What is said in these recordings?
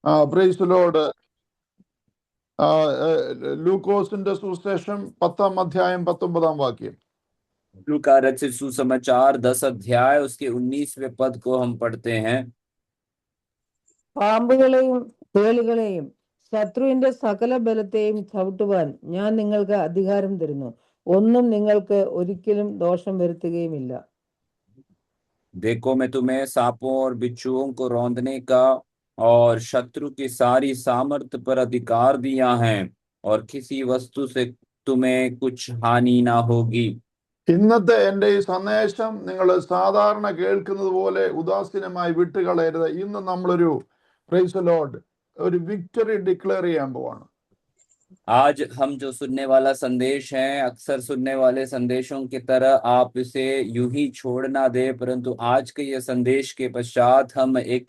Praise the Lord. ലൂക്കോസിന്റെ സുവിശേഷം 10-ാം അധ്യായം 19-ാം വാക്യം. लूका रचित सुसमाचार 10 अध्याय उसके 19वें पद को हम पढ़ते हैं। പാമ്പുകളെയും തേളുകളെയും ശത്രുവിന്റെ സകല ബലത്തെയും ചവിട്ടുവാൻ ഞാൻ നിങ്ങൾക്ക് അധികാരം തരുന്നു. ഒന്നും നിങ്ങൾക്ക് ഒരിക്കലും ദോഷം വരുത്തുകയുമില്ല. देखो मैं तुम्हें सांपों और बिच्छुओं को रौंदने का और शत्रु की सारी सामर्थ पर अधिकार दिया है और किसी वस्तु से तुम्हें कुछ हानि ना होगी। ഇന്നത്തെ എൻ്റെ ഈ സന്ദേശം നിങ്ങൾ സാധാരണ കേൾക്കുന്നത് പോലെ ഉദാസീനമായി വിട്ടുകളയരുത്. ഇന്ന് നമ്മളൊരു പ്രൈസ് ദി ലോർഡ് ഒരു വിക്ടറി ഡിക്ലെയർ ചെയ്യാൻ പോവാണ്. आज हम जो सुनने वाला संदेश है, अक्सर सुनने वाले संदेशों की तरह आप इसे यूं ही छोड़ ना दे, परंतु आज के ये संदेश के पश्चात हम एक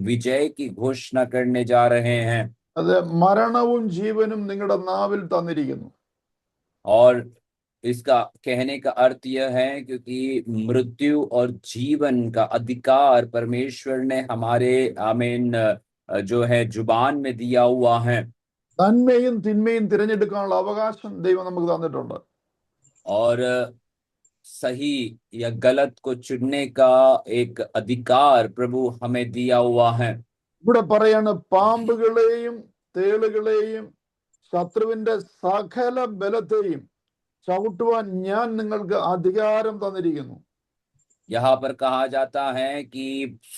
विजय की घोषणा करने जा रहे हैं। അത് മരണവും ജീവനും നിങ്ങളുടെ നാവിൽ തന്നിരിക്കുന്നു. और इसका कहने का अर्थ यह है क्योंकि मृत्यु और जीवन का अधिकार परमेश्वर ने हमारे आमीन जो है जुबान में दिया हुआ है। നന്മയും തിന്മയും തിരഞ്ഞെടുക്കാനുള്ള അവകാശം ദൈവം നമുക്ക് തന്നിട്ടുണ്ട്. और सही या गलत को चुनने का एक अधिकार प्रभु हमें दिया हुआ है। ഇവിടെ പറയാണ് പാമ്പുകളെയും തേളുകളെയും ശത്രുവിന്റെ സകല ബലത്തെയും ചവിട്ടുവാൻ ഞാൻ നിങ്ങൾക്ക് അധികാരം തന്നിരിക്കുന്നു. यहाँ पर कहा जाता है कि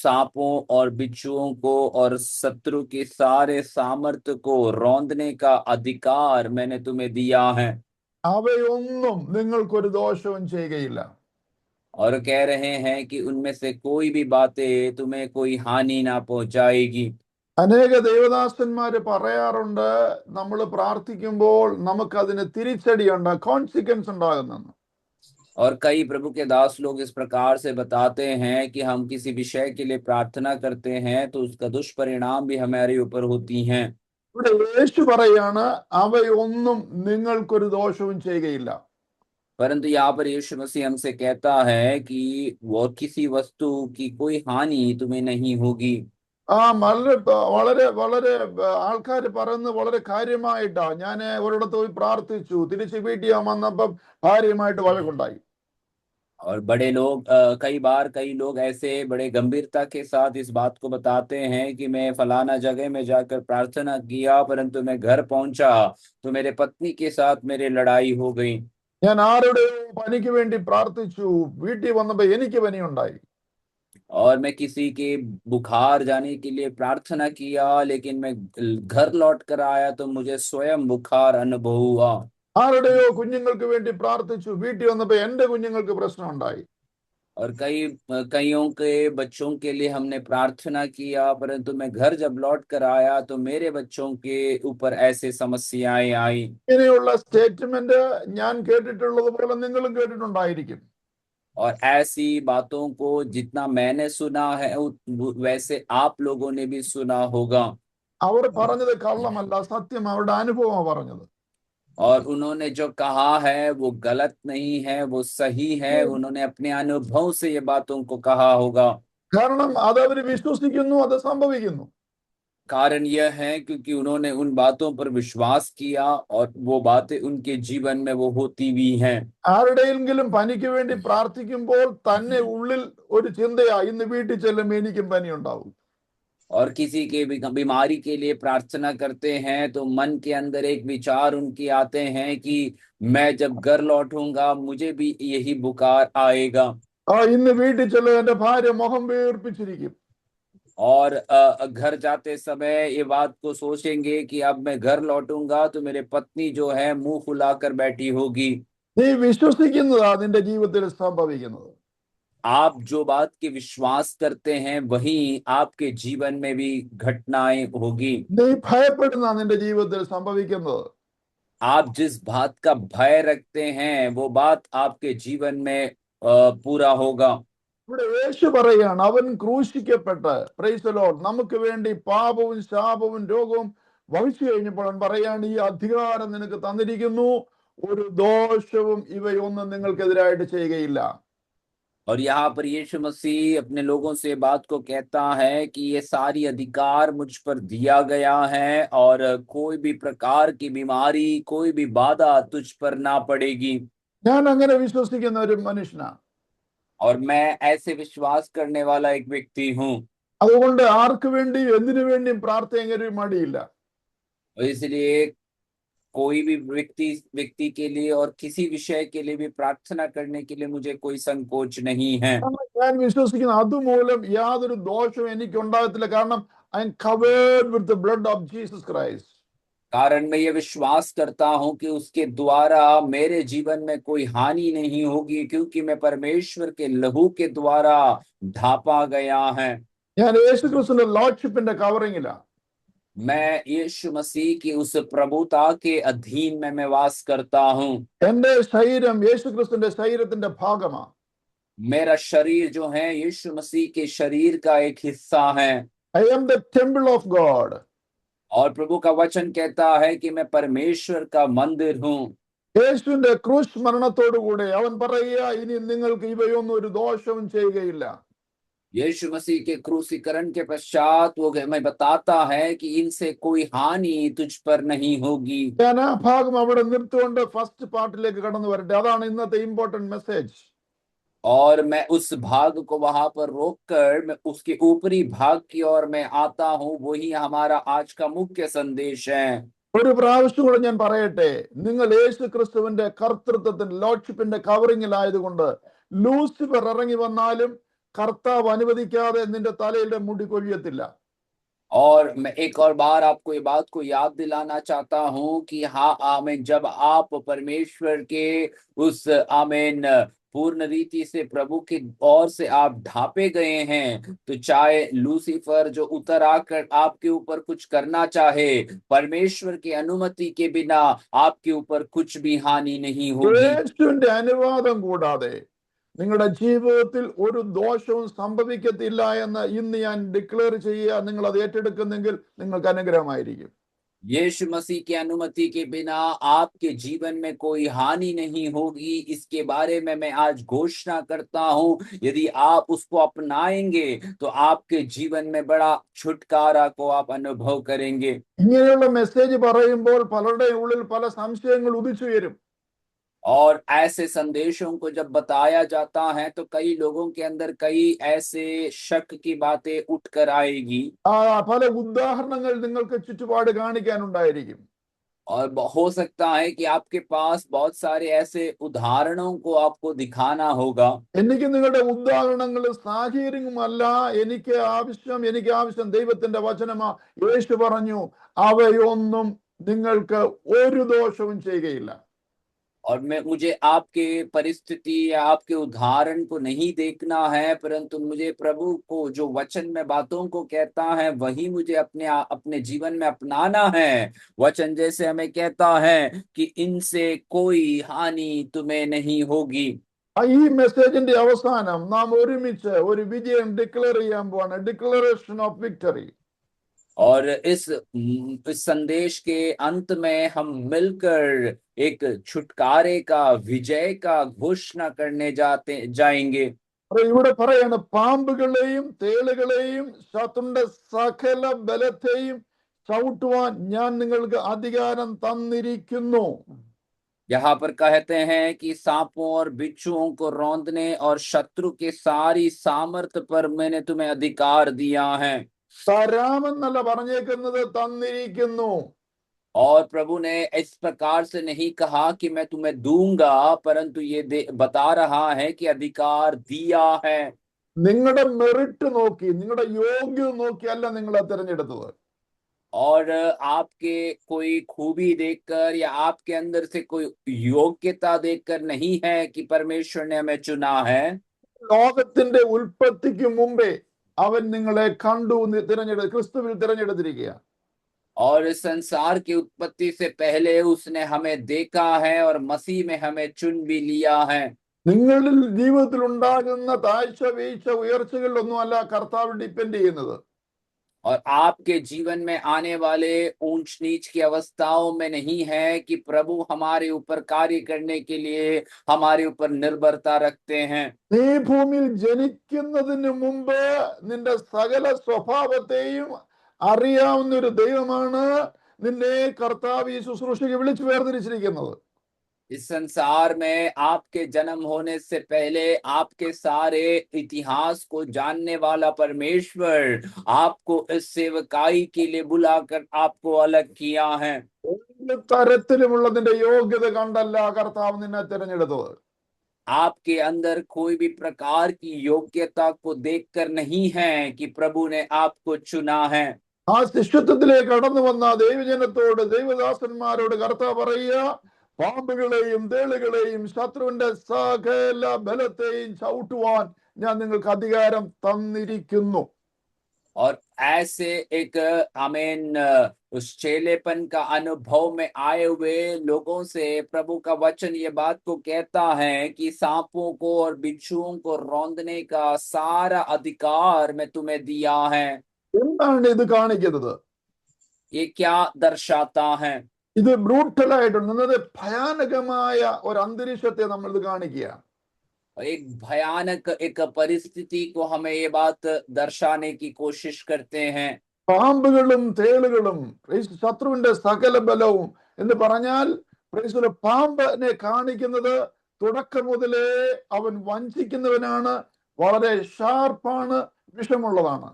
सांपों और बिच्छुओं को और शत्रु के सारे सामर्थ्य को रौंदने का अधिकार मैंने तुम्हें दिया है। അവയൊന്നും നിങ്ങൾക്കൊരു ദോഷവും ചെയ്യുകയില്ല. और कह रहे हैं कि उनमें से कोई भी बातें तुम्हें कोई हानि ना पहुंचाएगी। അനേക ദേവദാസന്മാര് പറയാറുണ്ട്, നമ്മൾ പ്രാർത്ഥിക്കുമ്പോൾ നമുക്കതിന് തിരിച്ചടിയുണ്ട്, കോൺസിക്വൻസ് ഉണ്ടാകുന്നെന്ന്. और कई प्रभु के दास लोग इस प्रकार से बताते हैं कि हम किसी विषय के लिए प्रार्थना करते हैं तो उसका दुष्परिणाम भी हमारे ऊपर होती हैं। ഇവിടെ യേശു പറയാണ് അവയൊന്നും നിങ്ങൾക്കൊരു ദോഷവും ചെയ്യുകയില്ല. परंतु यहाँ पर यीशु मसीह हमसे कहता है कि वो किसी वस्तु की कोई हानि तुम्हें नहीं होगी। വളരെ വളരെ ആൾക്കാർ പറയുന്നത് വളരെ കാര്യമായിട്ടാ. ഞാൻ ഒരിടത്ത് പോയി പ്രാർത്ഥിച്ചു, തിരിച്ച് വീട്ടിൽ വന്നപ്പം ഭാര്യയുമായിട്ട് വഴക്കുണ്ടായി. और बड़े लोग कई लोग ऐसे बड़े गंभीरता के साथ इस बात को बताते हैं कि मैं फलाना जगह में जाकर प्रार्थना किया परंतु मैं घर पहुंचा तो मेरे पत्नी के साथ मेरी लड़ाई हो गई। ഞാൻ ആരുടെയോ പനിക്ക് വേണ്ടി പ്രാർത്ഥിച്ചു, വീട്ടിൽ വന്നപ്പോ എനിക്ക് പനിയുണ്ടായി. और मैं किसी के बुखार जाने के लिए प्रार्थना किया लेकिन मैं घर लौट कर आया तो मुझे स्वयं बुखार अनुभव हुआ। ആരുടെയോ കുഞ്ഞുങ്ങൾക്ക് വേണ്ടി പ്രാർത്ഥിച്ചു, വീട്ടിൽ വന്നപ്പോ എന്റെ കുഞ്ഞുങ്ങൾക്ക് പ്രശ്നം ഉണ്ടായി. और कईयों के बच्चों के लिए हमने प्रार्थना किया परंतु मैं घर जब लौट कर आया तो मेरे बच्चों के ऊपर ऐसे समस्याएं आई। ഇങ്ങനെയുള്ള സ്റ്റേറ്റ്മെന്റ് ഞാൻ കേട്ടിട്ടുള്ളത് പോലെ നിങ്ങളും കേട്ടിട്ടുണ്ടായിരിക്കും. और ऐसी बातों को जितना मैंने सुना है वैसे आप लोगों ने भी सुना होगा। അവർ പറഞ്ഞത് കള്ളമല്ല, സത്യം, അവരുടെ അനുഭവമാണ് പറഞ്ഞത്. और उन्होंने जो कहा है वो गलत नहीं है, वो सही है। उन्होंने अपने अनुभव से ये बातों को कहा होगा। കാരണം അത് അവർ വിശ്വസിക്കുന്നു, അത് സംഭവിക്കുന്നു. कारण यह है क्योंकि उन्होंने उन बातों पर विश्वास किया और वो बातें उनके जीवन में वो होती भी हैं। ആരുടെയെങ്കിലും പനിക്ക് വേണ്ടി പ്രാർത്ഥിക്കുമ്പോൾ തന്നെ ഉള്ളിൽ ഒരു ചിന്തയാ, ഇന്ന് വീട്ടിൽ ചെല്ലുമ്പോൾ എനിക്കും പനി ഉണ്ടാവും. और किसी के बीमारी के लिए प्रार्थना करते हैं तो मन के अंदर एक विचार उनके आते हैं कि मैं जब घर लौटूंगा मुझे भी यही बुखार आएगा। ഇന്ന് വീട്ടിൽ ചെല്ലും എന്റെ ഭാര്യ മുഖം വീർപ്പിച്ചിരിക്കും. और घर जाते समय ये बात को सोचेंगे कि अब मैं घर लौटूंगा तो मेरे पत्नी जो है मुंह फुलाकर बैठी होगी। നീ വിശ്വസിക്കുന്നതാ നിന്റെ ജീവിതത്തിൽ സംഭവിക്കുന്നത്. आप जो बात के विश्वास करते हैं वही आपके जीवन में भी घटनाएं होगी। നീ ഭയപ്പെടുന്ന നിന്റെ ജീവിതത്തിൽ സംഭവിക്കുന്നത്. आप जिस बात का भय रखते हैं वो बात आपके जीवन में पूरा होगा। ഇവിടെ യേശു പറയാണ്, അവൻ ക്രൂശിക്കപ്പെട്ട് പ്രൈസ് ദി ലോർഡ് നമുക്ക് വേണ്ടി പാപവും ശാപവും രോഗവും വഹിച്ചു കഴിഞ്ഞപ്പോൾ പറയാണ്, ഈ അധികാരം നിനക്ക് തന്നിരിക്കുന്നു, ഒരു ദോഷവും ഇവയൊന്നും നിങ്ങൾക്കെതിരായിട്ട് ചെയ്യുകയില്ല. और यहाँ पर यीशु मसीह अपने लोगों से बात को कहता है कि ये सारी अधिकार मुझ पर दिया गया है और कोई भी प्रकार की बीमारी, कोई भी बाधा तुझ पर ना पड़ेगी। ഞാൻ അങ്ങനെ വിശ്വസിക്കുന്ന ഒരു മനുഷ്യനാണ്. और मैं ऐसे विश्वास करने वाला एक व्यक्ति हूँ। അതുകൊണ്ട് ആർക്ക് വേണ്ടിയും എന്തിനു വേണ്ടിയും പ്രാർത്ഥിക്കാൻ ഒരു മടിയില്ല. और इसलिए कोई भी व्यक्ति के लिए और किसी विषय के लिए भी प्रार्थना करने के लिए मुझे कोई संकोच नहीं है। ഞാൻ വിശ്വസിക്കുന്നു അതുമൂലം യാതൊരു ദോഷവും എനിക്ക് ഉണ്ടാകത്തില്ല. കാരണം I M covered with the blood of Jesus Christ. कारण मैं ये विश्वास करता हूं कि उसके द्वारा मेरे जीवन में कोई हानि नहीं होगी, क्योंकि मैं परमेश्वर के लहू के द्वारा ढापा गया है। ഞാൻ യേശു ക്രിസ്തുവിന്റെ ലോർഡ്ഷിപ്പിന്റെ കവറിങ്ങിലാണ്. मैं यीशु मसीह की उस प्रभुता के अधीन में मैं वास करता हूँ। എന്റെ ശരീരം യേശു ക്രിസ്തുവിന്റെ ശരീരത്തിന്റെ ഭാഗമാണ്. मेरा शरीर जो है यीशु मसीह के शरीर का एक हिस्सा है। I am the temple of God. और प्रभु का वचन कहता है कि मैं परमेश्वर का मंदिर हूँ। യേശുവിന്റെ ക്രൂശ് മരണത്തോടുകൂടെ അവൻ പറയുക, ഇനി നിങ്ങൾക്ക് ഇവയൊന്നും ഒരു ദോഷവും ചെയ്യുകയില്ല. यीशु मसीह के क्रूसीकरण के पश्चात वो हमें बताता है कि इनसे कोई हानि तुझ पर नहीं होगी। ഞാൻ ആ ഭാഗം അവിടെ നിർത്തുകൊണ്ട് ഫസ്റ്റ് പാർട്ടിലേക്ക് കടന്നു വരട്ടെ. അതാണ് ഇന്നത്തെ ഇമ്പോർട്ടന്റ് മെസ്സേജ്. और मैं उस भाग को वहां पर रोककर मैं उसके ऊपरी भाग की ओर मैं आता हूँ। वही हमारा आज का मुख्य संदेश है। ഒരു പ്രാവശ്യം കൂടെ ഞാൻ പറയട്ടെ, നിങ്ങൾ യേശു ക്രിസ്തുവിന്റെ കർത്തൃത്വത്തിന്റെ ലോർഡ്ഷിപ്പിന്റെ കവറിങ്ങിലായതുകൊണ്ട് ലൂസിഫർ ഇറങ്ങി വന്നാലും കർത്താവ് അനുവദിക്കാതെ നിന്റെ തലയുടെ മുടി കൊഴിയത്തില്ല. और मैं एक और बार आपको ये बात को याद दिलाना चाहता हूँ कि हाँ आमीन, जब आप परमेश्वर के उस आमीन पूर्ण रीति से प्रभु की ओर से आप ढापे गए हैं, तो चाहे लूसीफर जो उतर आकर आपके ऊपर कुछ करना चाहे, परमेश्वर की अनुमति के बिना आपके ऊपर कुछ भी हानि नहीं होगी। യേശുവിന്റെ അനുവാദം കൂടാതെ നിങ്ങളുടെ ജീവിതത്തിൽ ഒരു ദോഷവും സംഭവിക്കത്തില്ല എന്ന് ഇന്ന് ഞാൻ ഡിക്ലെയർ ചെയ്യുക. നിങ്ങൾ അത് ഏറ്റെടുക്കുന്നെങ്കിൽ നിങ്ങൾക്ക് അനുഗ്രഹമായിരിക്കും. यीशु मसीह की अनुमति के बिना आपके जीवन में कोई हानि नहीं होगी, इसके बारे में मैं आज घोषणा करता हूँ। यदि आप उसको अपनाएंगे तो आपके जीवन में बड़ा छुटकारा को आप अनुभव करेंगे। ഇങ്ങനെയുള്ള മെസ്സേജ് പറയുമ്പോൾ പലരുടെയും ഉള്ളിൽ പല സംശയങ്ങൾ ഉദിച്ചുയരും. और ऐसे संदेशों को जब बताया जाता है तो कई लोगों के अंदर कई ऐसे शक की बातें उठकर आएगी। പല ഉദാഹരണങ്ങൾ നിങ്ങൾക്ക് ചുറ്റുപാട് കാണിക്കാനുണ്ടായിരിക്കും. और हो सकता है कि आपके पास बहुत सारे ऐसे उदाहरणों को आपको दिखाना होगा। എനിക്ക് നിങ്ങളുടെ ഉദാഹരണങ്ങൾ സാഹചര്യവുമല്ല എനിക്ക് ആവശ്യം ദൈവത്തിന്റെ വചനമാ. യേശു പറഞ്ഞു അവയൊന്നും നിങ്ങൾക്ക് ഒരു ദോഷവും ചെയ്യുകയില്ല. और मुझे आपके परिस्थिति या आपके उदाहरण को नहीं देखना है, परंतु मुझे प्रभु को जो वचन में बातों को कहता है वही मुझे अपने जीवन में अपनाना है। वचन जैसे हमें कहता है कि इनसे कोई हानि तुम्हें नहीं होगी। ഈ മെസ്സേജിന്റെ അവസാനം നാം ഒരുമിച്ച് ഒരു വിജയം ഡിക്ലെയർ ചെയ്യാൻ പോവാണ്. Declaration of victory. और इस संदेश के अंत में हम मिलकर एक छुटकारे का, विजय का घोषणा करने जाएंगे। ഇവിടെ പറയാണ്, പാമ്പുകളെയും തേളുകളെയും ശത്രുവിന്റെ സകല ബലത്തെയും ചവിട്ടുവാൻ ഞാൻ നിങ്ങൾക്ക് അധികാരം തന്നിരിക്കുന്നു. यहाँ पर कहते हैं कि सांपों और बिच्छुओं को रौंदने और शत्रु के सारी सामर्थ पर मैंने तुम्हें अधिकार दिया है। തരാമെന്നല്ല പറഞ്ഞേക്കുന്നത്, തന്നിരിക്കുന്നു. और प्रभु ने इस प्रकार से नहीं कहा कि मैं तुम्हें दूंगा, परंतु ये बता रहा है कि अधिकार दिया है। നിങ്ങളുടെ മെറിറ്റ് നോക്കി, നിങ്ങളുടെ യോഗ്യത നോക്കിയല്ല നിങ്ങളെ തിരഞ്ഞെടുത്തത്. और आपके कोई खूबी देखकर या आपके अंदर से कोई योग्यता देखकर नहीं है कि परमेश्वर ने हमें चुना है। ലോകത്തിന്റെ ഉൽപ്പത്തിക്ക് മുമ്പേ അവൻ നിങ്ങളെ കണ്ടു, ക്രിസ്തുവിൽ തിരഞ്ഞെടുത്തിരിക്കുക. और संसार की उत्पत्ति से पहले उसने हमें देखा है और मसीह में हमें चुन भी लिया है। നിങ്ങളിൽ ജീവിതത്തിൽ ഉണ്ടാകുന്ന താഴ്ച വീഴ്ച ഉയർച്ചകളിലൊന്നും അല്ല കർത്താവ് ഡിപ്പെൻഡ് ചെയ്യുന്നത്. और आपके जीवन में आने वाले ऊंच नीच की अवस्थाओं में नहीं है कि प्रभु हमारे ऊपर कार्य करने के लिए हमारे ऊपर निर्भरता रखते हैं। നീ ഭൂമിയിൽ ജനിക്കുന്നതിന് മുമ്പ് നിന്റെ സകല സ്വഭാവത്തെയും അറിയാവുന്ന ഒരു ദൈവമാണ് നിന്നെ കർത്താവ് ഈ ശുശ്രൂഷയ്ക്ക് വിളിച്ചു വേർതിരിച്ചിരിക്കുന്നത്. इस संसार में आपके जन्म होने से पहले आपके सारे इतिहास को जानने वाला परमेश्वर आपको इस सेवकाई के लिए बुलाकर आपको अलग किया है। ഒരു തരത്തിലുമുള്ള നിന്റെ യോഗ്യത കണ്ടല്ല കർത്താവ് നിന്നെ തിരഞ്ഞെടുത്തത്. आपके अंदर कोई भी प्रकार की योग्यता को देखकर नहीं है कि प्रभु ने आपको चुना है। ആ ശിഷ്യത്വത്തിലേക്ക് കടന്നു വന്ന ദൈവജനത്തോട് ദൈവദാസന്മാരോട് കർത്താവ് പറയുക, പാമ്പുകളെയും തേളുകളെയും ശത്രുവിന്റെ സകല ബലത്തെയും ചവിട്ടുവാൻ ഞാൻ നിങ്ങൾക്ക് അധികാരം തന്നിരിക്കുന്നു. और ऐसे एक आमीन उस चेलेपन का अनुभव में आए हुए लोगों से प्रभु का वचन ये बात को कहता है कि सांपों को और बिच्छुओं को रौंदने का सारा अधिकार मैं तुम्हें दिया है। എന്താണ് ഇത് കാണിക്കുന്നത്? ये क्या दर्शाता है? ഇത് ബ്രൂട്ടലായിട്ട് ഭയാനകമായ ഒരു അന്തരീക്ഷത്തെ നമ്മൾ ഇത് കാണിക്കുക. एक भयानक एक परिस्थिति को हमें ये बात दर्शाने की कोशिश करते हैं। പാമ്പുകളും തേളുകളും ശത്രുവിന്റെ സകല ബലവും എന്ന് പറഞ്ഞാൽ പാമ്പിനെ കാണിക്കുന്നത് തുടക്കം മുതലേ അവൻ വഞ്ചിക്കുന്നവനാണ്, വളരെ ഷാർപ്പാണ്, വിഷമുള്ളതാണ്.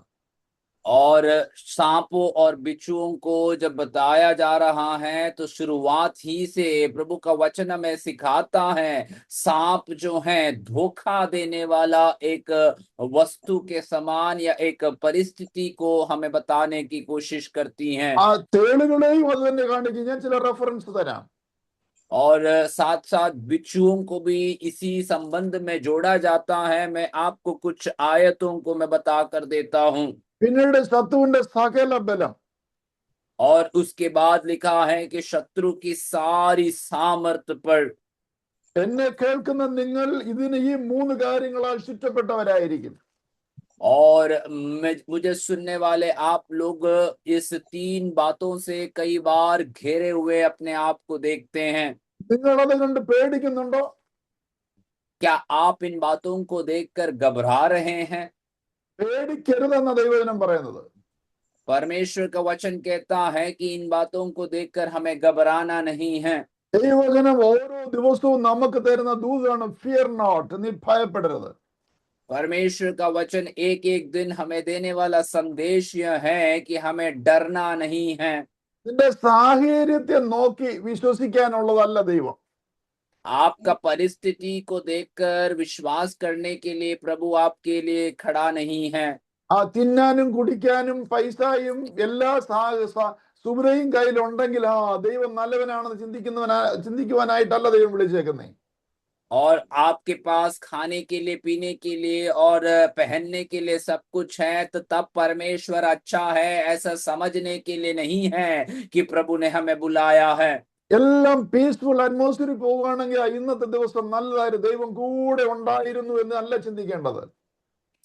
और सांपों और बिच्छुओं को जब बताया जा रहा है तो शुरुआत ही से प्रभु का वचन हमें सिखाता है सांप जो है धोखा देने वाला एक वस्तु के समान या एक परिस्थिति को हमें बताने की कोशिश करती हैं। ആ തേളുകളെയും അത് തന്നെ കാണിക്കും. ഞാൻ ചില റെഫറൻസ് തരാം. और साथ साथ बिच्छुओं को भी इसी संबंध में जोड़ा जाता है। मैं आपको कुछ आयतों को मैं बता कर देता हूँ। പിന്നീട് ശത്രുവിന്റെ സകല ബലം, और उसके बाद लिखा है कि शत्रु की सारी सामर्थ पर। എന്നെ കേൾക്കുന്ന നിങ്ങൾ ഇതിന് ഈ മൂന്ന് കാര്യങ്ങളാൽ ചുറ്റപ്പെട്ടവരായിരിക്കും. और मुझे सुनने वाले आप लोग इस 3 बातों से कई बार घेरे हुए अपने आप को देखते हैं। നിങ്ങൾ അത് കണ്ട് പേടിക്കുന്നുണ്ടോ? क्या आप इन बातों को देखकर घबरा रहे हैं? പേടിക്കരുതെന്ന ദൈവവചനം പറയുന്നത്. परमेश्वर का वचन कहता है कि इन बातों को देखकर हमें घबराना नहीं है। ദൈവവചനം ഓരോ ദിവസവും നമുക്ക് തരുന്ന ദൂതാണ്, ഫിയർ നോട്ട്, നീ ഭയപ്പെടരുത്. परमेश्वर का वचन एक एक दिन हमें देने वाला संदेश यह है कि हमें डरना नहीं है। നിന്റെ സാഹചര്യത്തെ നോക്കി വിശ്വസിക്കാനുള്ളതല്ല ദൈവം. आपका परिस्थिति को देखकर विश्वास करने के लिए प्रभु आपके लिए खड़ा नहीं है। ആ തിന്നാനും കുടിക്കാനും പൈസയും എല്ലാ സുബ്രയും കയ്യിലുണ്ടെങ്കിൽ ആ ദൈവം നല്ലവനാണെന്ന് ചിന്തിക്കുവാനായിട്ടല്ല ദൈവം വിളിച്ചേക്കുന്നേ. और आपके पास खाने के लिए, पीने के लिए और पहनने के लिए सब कुछ है तो तब परमेश्वर अच्छा है ऐसा समझने के लिए नहीं है कि प्रभु ने हमें बुलाया है। എല്ലാം പീസ്ഫുൾ അറ്റ്മോസ്ഫിയറിൽ പോവുകയാണെങ്കിൽ ഇന്നത്തെ ദിവസം നല്ലതായിരുന്നു, ദൈവം കൂടെ ഉണ്ടായിരുന്നു എന്ന് അല്ല ചിന്തിക്കേണ്ടത്.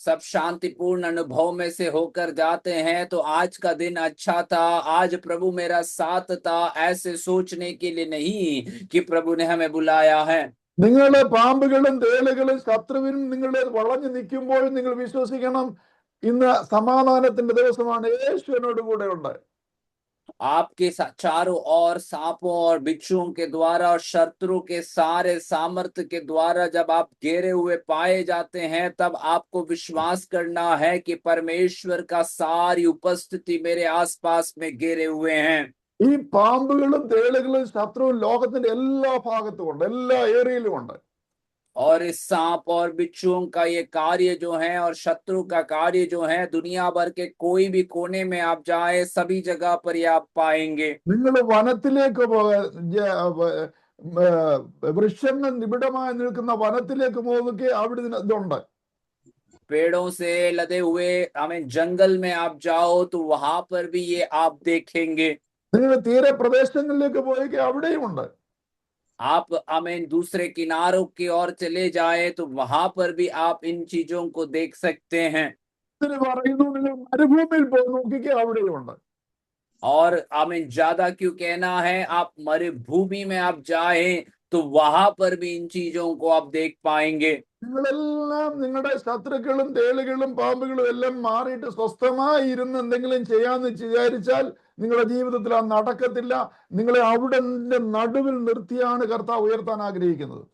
सब शांतिपूर्ण अनुभव में से होकर जाते हैं तो आज का दिन अच्छा था, आज प्रभु मेरा साथ था, ऐसे सोचने के लिए नहीं कि प्रभु ने हमें बुलाया है। നിങ്ങളെ പാമ്പുകളും തേളുകളും ശത്രുവിനും നിങ്ങളെ വളഞ്ഞു നിൽക്കുമ്പോഴും നിങ്ങൾ വിശ്വസിക്കണം, ഇന്ന് സമാധാനത്തിന്റെ ദിവസമാണ്, യേശു എന്നോട് കൂടെ ഉണ്ട്. आपके चारों ओर सांपों और बिच्छुओं के द्वारा और शत्रु के सारे सामर्थ्य के द्वारा जब आप घेरे हुए पाए जाते हैं तब आपको विश्वास करना है कि परमेश्वर का सारी उपस्थिति मेरे आसपास में घेरे हुए हैं। ഈ പാമ്പുകളും തേളുകളും ശത്രുവും ലോകത്തിന്റെ എല്ലാ ഭാഗത്തും ഉണ്ട്, എല്ലാ ഏരിയയിലും ഉണ്ട്. और इस सांप और बिच्छुओं का ये कार्य जो है और शत्रु का कार्य जो है दुनिया भर के कोई भी कोने में आप जाए सभी जगह पर ये आप पाएंगे। നിങ്ങൾ വനത്തിലേക്ക് വൃക്ഷങ്ങൾ നിബിഡമായി നിൽക്കുന്ന വനത്തിലേക്ക് പോകുക, അവിടെ ഇതുണ്ട്. पेड़ों से लदे हुए हमें जंगल में आप जाओ तो वहां पर भी ये आप देखेंगे। നിങ്ങൾ തീരപ്രദേശങ്ങളിലേക്ക് പോയി അവിടെയും ഉണ്ട്. आप हमें दूसरे किनारों की ओर चले जाए तो वहां पर भी आप इन चीजों को देख सकते हैं। ഇതിന് പറയുന്നു നിങ്ങൾ മരുഭൂമിയിൽ പോയി നോക്കിക്കേ, അവിടെയുണ്ട്. और हमें ज्यादा क्यों कहना है, आप मरुभूमि में आप जाएं तो वहां पर भी इन चीजों को आप देख पाएंगे। നിങ്ങളെല്ലാം നിങ്ങളുടെ ശത്രുക്കളും തേളുകളും പാമ്പുകളും എല്ലാം മാറിയിട്ട് സ്വസ്ഥമായി ഇരുന്ന് എന്തെങ്കിലും ചെയ്യാന്ന് വിചാരിച്ചാൽ നിങ്ങളുടെ ജീവിതത്തിൽ അത് നടക്കത്തില്ല. നിങ്ങളെ അവിടെ നടുവിൽ നിർത്തിയാണ് കർത്താവ് ഉയർത്താൻ ആഗ്രഹിക്കുന്നത്.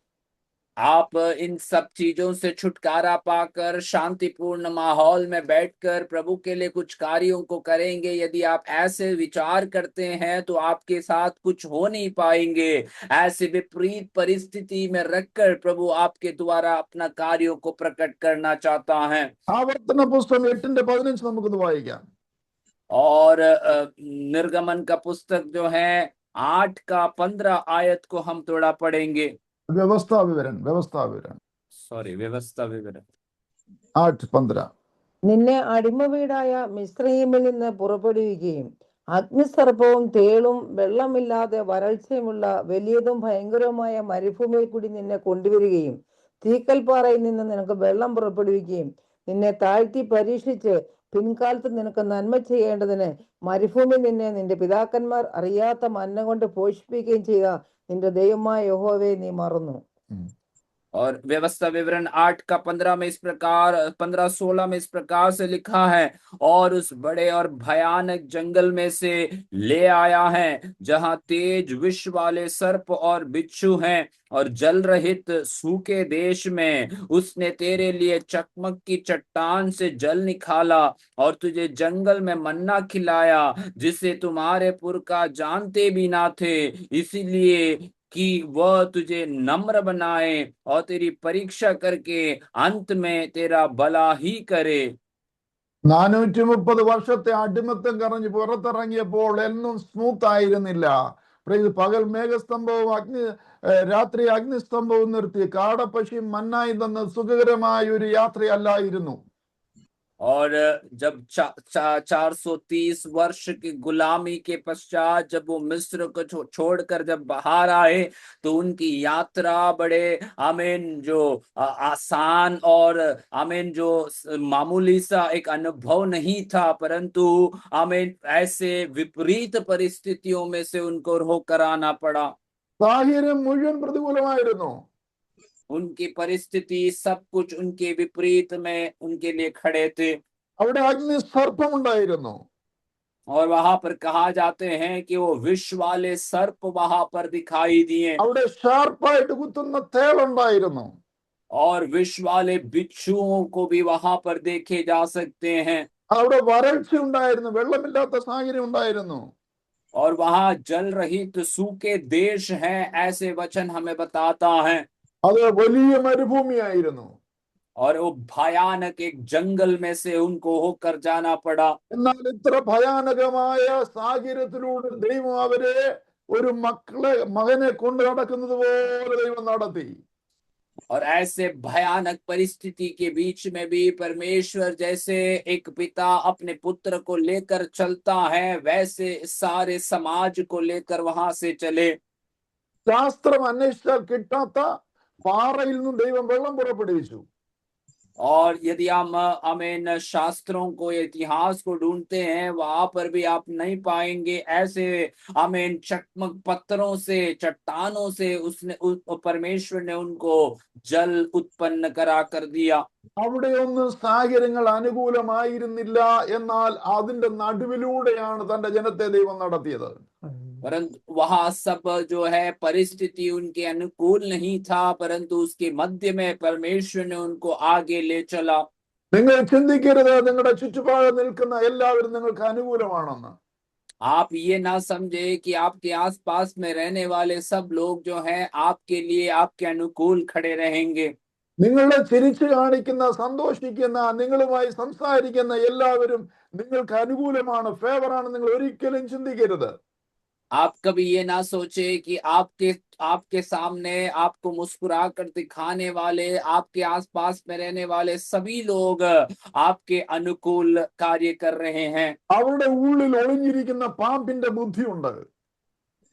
आप इन सब चीजों से छुटकारा पाकर शांतिपूर्ण माहौल में बैठकर प्रभु के लिए कुछ कार्यों को करेंगे। यदि आप ऐसे विचार करते हैं तो आपके साथ कुछ हो नहीं पाएंगे। ऐसे विपरीत परिस्थिति में रखकर प्रभु आपके द्वारा अपना कार्यों को प्रकट करना चाहता है। ആവർത്തന പുസ്തകം 8:15 നമുക്കൊന്ന് വായിക്കാം. और निर्गमन का पुस्तक जो है 8:15 आयत को हम थोड़ा पढ़ेंगे। വ്യവസ്ഥാ വിവരൻ सॉरी, व्यवस्था विवरण 8:15. നിന്നെ അടിമ വീടായ മിസ്രയീമിൽ നിന്ന് പുറപ്പെടുവിക്കുകയും അഗ്നിസർപ്പവും തേളും വെള്ളമില്ലാതെ വരൾച്ചയുമുള്ള വലിയതും ഭയങ്കരവുമായ മരുഭൂമിയിൽ കൂടി നിന്നെ കൊണ്ടുവരികയും തീക്കൽപ്പാറയിൽ നിന്ന് നിനക്ക് വെള്ളം പുറപ്പെടുവിക്കുകയും നിന്നെ താഴ്ത്തി പരീക്ഷിച്ച് പിൻകാലത്ത് നിനക്ക് നന്മ ചെയ്യേണ്ടതിന് മരുഭൂമിയിൽ നിന്നെ നിന്റെ പിതാക്കന്മാർ അറിയാത്ത മന്ന കൊണ്ട് പോഷിപ്പിക്കുകയും ചെയ്ത നിന്റെ ദൈവമായ യഹോവയെ നീ മറന്നു. और व्यवस्था विवरण 8:15 में इस प्रकार 15-16 में इस प्रकार से लिखा है, और उस बड़े और भयानक जंगल में से ले आया है जहां तेज विष वाले सर्प और बिच्छू हैं, और जल रहित सूखे देश में उसने तेरे लिए चकमक की चट्टान से जल निकाला, और तुझे जंगल में मन्ना खिलाया जिसे तुम्हारे पुरखा जानते भी ना थे, इसीलिए कि वह तुझे नम्र बनाए और तेरी परीक्षा करके अंत में तेरा भला ही करे। 430 വർഷത്തെ അടിമത്തം കറഞ്ഞ് പുറത്തിറങ്ങിയപ്പോൾ എന്നും സ്മൂത്ത് ആയിരുന്നില്ല. പകൽ മേഘസ്തംഭവും രാത്രി അഗ്നിസ്തംഭവും നിർത്തി കാടപ്പശിയും മന്നായി തന്ന സുഖകരമായ ഒരു യാത്രയല്ലായിരുന്നു. और जब 430 वर्ष की गुलामी के पश्चात जब वो मिस्र को छोड़कर जब बाहर आए तो उनकी यात्रा बड़े आमीन जो आसान और आमीन जो मामूली सा एक अनुभव नहीं था, परंतु आमीन ऐसे विपरीत परिस्थितियों में से उनको होकर आना पड़ा। സാഹചര്യം മുഴുവൻ പ്രതികൂലമായിരുന്നു. उनकी परिस्थिति सब कुछ उनके विपरीत में उनके लिए खड़े थे। അവിടെ അഗ്നി സർപ്പമുണ്ടായിരുന്നു. और वहां पर कहा जाते हैं कि वो विष वाले सर्प वहां पर दिखाई दिए, അവിടെ ഷാർപ്പായിട്ട് കുത്തുന്ന തേളുണ്ടായിരുന്നു. और विष वाले बिच्छुओं को भी वहां पर देखे जा सकते हैं। അവിടെ വരൾച്ച ഉണ്ടായിരുന്നു, വെള്ളമില്ലാത്ത സാഹചര്യം ഉണ്ടായിരുന്നു. और वहां जल रहित सूखे देश हैं, ऐसे वचन हमें बताता है। അത് വലിയ മരുഭൂമിയായിരുന്നു. और वो भयानक एक जंगल में से उनको होकर जाना पड़ा। എന്നാൽ ഇത്ര ഭയാനകമായ സാഹചര്യത്തിലൂടെ ദൈവം അവരെ ഒരു മകനെ കൊണ്ട് നടക്കുന്നത് പോലെ ദൈവം നടത്തി. और ऐसे भयानक परिस्थिति के बीच में भी परमेश्वर जैसे एक पिता अपने पुत्र को लेकर चलता है, वैसे सारे समाज को लेकर वहां से चले। ശാസ്ത്രം അന്വേഷിച്ചാൽ കിട്ടാത്ത പാറയിൽ നിന്നും ദൈവം വെള്ളം പുറപ്പെടുവിച്ചു. और यदि हम आमीन शास्त्रों को, इतिहास को ढूंढते हैं, वहां पर भी आप नहीं पाएंगे ऐसे आमीन चकमक पत्थरों से, चट्टानों से उसने परमेश्वर ने उनको जल उत्पन्न करा कर दिया। അവിടെയൊന്നും സാഹചര്യങ്ങൾ അനുകൂലമായിരുന്നില്ല, എന്നാൽ അതിന്റെ നടുവിലൂടെയാണ് തന്റെ ജനത്തെ ദൈവം നടത്തിയത്. परंतु वहां सब जो है परिस्थिति उनके अनुकूल नहीं था, परंतु उसके मध्य में परमेश्वर ने उनको आगे ले चला। നിങ്ങൾ ചിന്തിക്കരുത് നിങ്ങളുടെ ചുറ്റുപാട് നിൽക്കുന്ന എല്ലാവരും നിങ്ങൾക്ക് അനുകൂലമാണെന്ന്. आप ये ना समझे कि आपके आसपास में रहने वाले सब लोग जो हैं आपके लिए, आपके अनुकूल खड़े रहेंगे। നിങ്ങളെ ചിരിച്ചു കാണിക്കുന്ന, സന്തോഷിക്കുന്ന, നിങ്ങളുമായി സംസാരിക്കുന്ന എല്ലാവരും നിങ്ങൾക്ക് അനുകൂലമാണ്, ഫേവറാണ്, നിങ്ങൾ ഒരിക്കലും ചിന്തിക്കരുത്. आप कभी ये ना सोचे कि आपके सामने आपको मुस्कुरा कर दिखाने वाले, आपके आसपास में रहने वाले सभी लोग आपके अनुकूल कार्य कर रहे हैं। അവരുടെ ഉള്ളിൽ ഒളിഞ്ഞിരിക്കുന്ന പാമ്പിന്റെ ബുദ്ധിയുണ്ട്.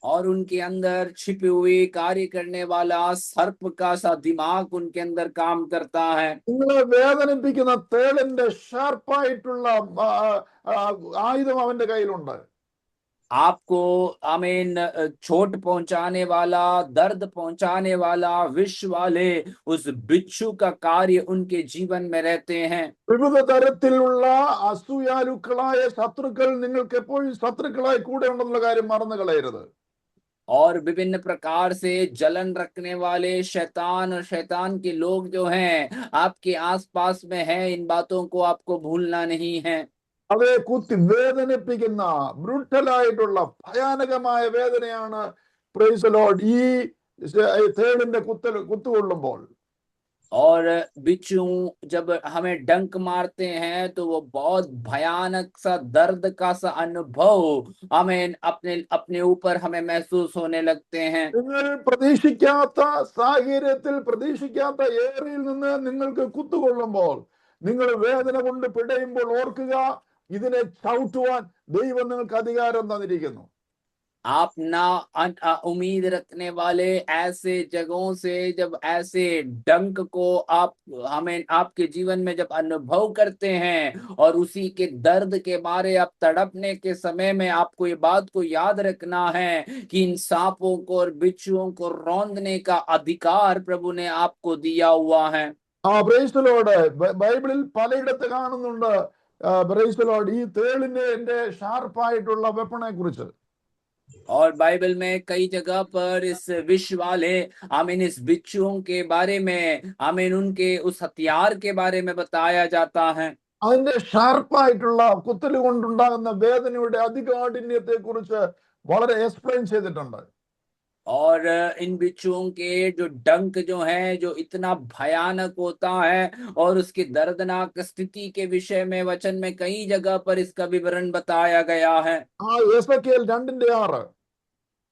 और उनके अंदर छिपे हुए कार्य करने वाला सर्प का सा दिमाग उनके अंदर काम करता है। നിങ്ങളെ വേദനിപ്പിക്കുന്ന തേളിന്റെ ഷാർപ്പായിട്ടുള്ള ആയുധം അവന്റെ കയ്യിലുണ്ട്. आपको आमीन चोट पहुंचाने वाला, दर्द पहुंचाने वाला, विष वाले उस बिच्छू का कार्य उनके जीवन में रहते हैं। വിവിധ തരത്തിലുള്ള അസൂയാലുക്കളായ ശത്രുക്കൾ നിങ്ങൾക്ക് എപ്പോഴും ശത്രുക്കളായി കൂടെ ഉണ്ടെന്നുള്ള കാര്യം മറന്നു കളയരുത്. और विभिन्न प्रकार से जलन रखने वाले शैतान और शैतान के लोग जो हैं आपके आसपास में हैं, इन बातों को आपको भूलना नहीं है। അവയെ കുത്തി വേദനിപ്പിക്കുന്ന ബ്രൂട്ടലായിട്ടുള്ള ഭയാനകമായ വേദനയാണ് പ്രൈസ് ലോർഡ് ഈ തേളിന്റെ കുത്തുകൊള്ളുമ്പോൾ. और बिच्छू जब हमें डंक मारते हैं तो वो बहुत भयानक सा दर्द का सा अनुभव हमें अपने अपने ऊपर हमें महसूस होने लगते हैं। നിങ്ങൾ പ്രതീക്ഷിക്കാത്ത സാഹചര്യത്തിൽ പ്രതീക്ഷിക്കാത്ത ഏറിയിൽ നിന്ന് നിങ്ങൾക്ക് കുത്തുകൊള്ളുമ്പോൾ നിങ്ങൾ വേദന കൊണ്ട് പിടയുമ്പോൾ ഓർക്കുക, ഇതിനെ ചവിട്ടുവാൻ ദൈവം നിങ്ങൾക്ക് അധികാരം തന്നിരിക്കുന്നു. आप ना उम्मीद रखने वाले ऐसे जगहों से जब ऐसे डंक को आप हमें आपके जीवन में जब अनुभव करते हैं और उसी के दर्द के मारे आप तड़पने के समय में आपको ये बात को याद रखना है कि इन सांपों को और बिच्छुओं को रौंदने का अधिकार प्रभु ने आपको दिया हुआ है। Praise Lord. ബൈബിളിൽ പലയിടത്ത് കാണുന്നുണ്ട് പ്രൈസ് ലോർഡ് ഈ തേളിന്റെ ഷാർപ്പായിട്ടുള്ള വെപ്പണെ കുറിച്ച്. और बाइबल में कई जगह पर इस विष वाले आमीन इस बिच्छुओं के बारे में आमीन उनके उस हथियार के बारे में बताया जाता है। അതിന്റെ ഷാർപ്പായിട്ടുള്ള കുത്തല് കൊണ്ടുണ്ടാകുന്ന വേദനയുടെ അതികാഠിന്യത്തെ കുറിച്ച് വളരെ എക്സ്പ്ലെയിൻ ചെയ്തിട്ടുണ്ട്. और इन बिच्छुओं के जो डंक जो है जो इतना भयानक होता है और उसकी दर्दनाक स्थिति के विषय में वचन में कई जगह पर इसका विवरण बताया गया है। എസെക്കിയേൽ 2:6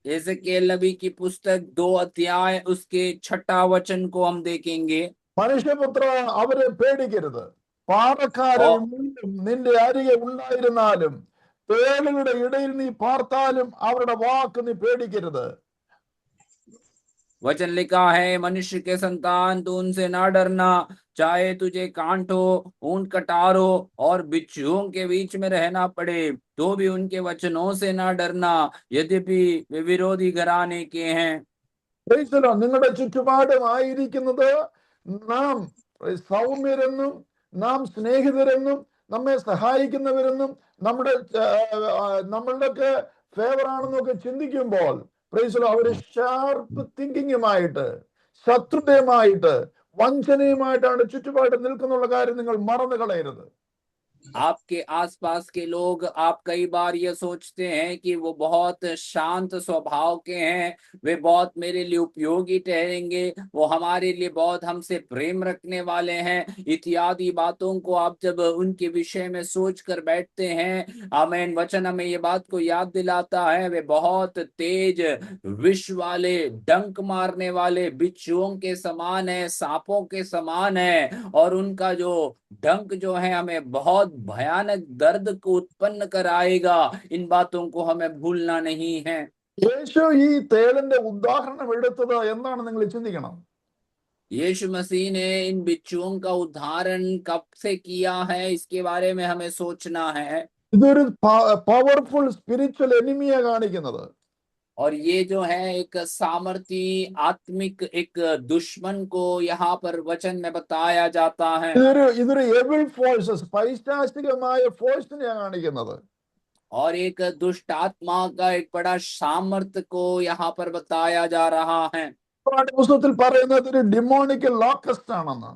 एजेकिएल नबी की पुस्तक 2 अध्याय उसके 6 वचन को हम देखेंगे। മനുഷ്യപുത്ര അവരെ പേടിക്കരുത്, പാറക്കാരും നിന്റെ അരികെ ഉണ്ടായിരുന്നാലും തേളുകളുടെ ഇടയിൽ നീ പാർത്താലും അവരുടെ വാക്ക് നീ പേടിക്കരുത്. वचन लिखा है, मनुष्य के संतान तू उनसे ना डरना, चाहे तुझे कांटो, ऊंट कटारो और बिच्छुओं के बीच में रहना पड़े तो भी उनके वचनों से ना डरना, यद्यपि वे विरोधी घराने के हैं। നിങ്ങളുടെ ചുറ്റുപാടുമായിരിക്കുന്നത് നാം സൗമ്യരെന്നും നാം സ്നേഹിതരെന്നും നമ്മെ സഹായിക്കുന്നവരെന്നും നമ്മളുടെ ഫേവർ ആണെന്നൊക്കെ ചിന്തിക്കുമ്പോൾ അവര് ഷാർപ്പ് തിങ്കിങ്ങുമായിട്ട് ശത്രുതയുമായിട്ട് വഞ്ചനയുമായിട്ടാണ് ചുറ്റുപാട് നിൽക്കുന്നുള്ള കാര്യം നിങ്ങൾ മറന്നു കളയരുത്. आपके आसपास के लोग, आप कई बार ये सोचते हैं कि वो बहुत शांत स्वभाव के हैं, वे बहुत मेरे लिए उपयोगी ठहरेंगे, वो हमारे लिए बहुत हमसे प्रेम रखने वाले हैं, इत्यादि बातों को आप जब उनके विषय में सोच कर बैठते हैं, आमीन, वचन हमें ये बात को याद दिलाता है वे बहुत तेज विष वाले, डंक मारने वाले बिच्छुओं के समान है, सांपों के समान है और उनका जो डंक जो है हमें बहुत भयानक दर्द को उत्पन्न कराएगा। इन बातों को हमें भूलना नहीं है। യേശു ഈ തേളിന്റെ ഉദാഹരണം എടുത്തത് എന്താണ് നിങ്ങൾ ചിന്തിക്കണം. यीशु मसीह ने इन बिच्छुओं का उदाहरण कब से किया है, इसके बारे में हमें सोचना है। ഇതൊരു പവർഫുൾ സ്പിരിച്വൽ എനിമിയെ കാണിക്കുന്നത്. और ये जो है एक सामर्थी आत्मिक एक दुश्मन को यहाँ पर वचन में बताया जाता है। ഇതൊരു എവിൾ ഫോഴ്സസ് പൈശാചികമായ ഫോഴ്സിനെ കാണിക്കുന്നത്. और एक दुष्ट आत्मा का एक बड़ा सामर्थ्य को यहाँ पर बताया जा रहा है। പുസ്തകത്തിൽ പറയുന്നത് ഒരു ഡിമോണിക് ലോക്കസ്റ്റ് ആണെന്ന്.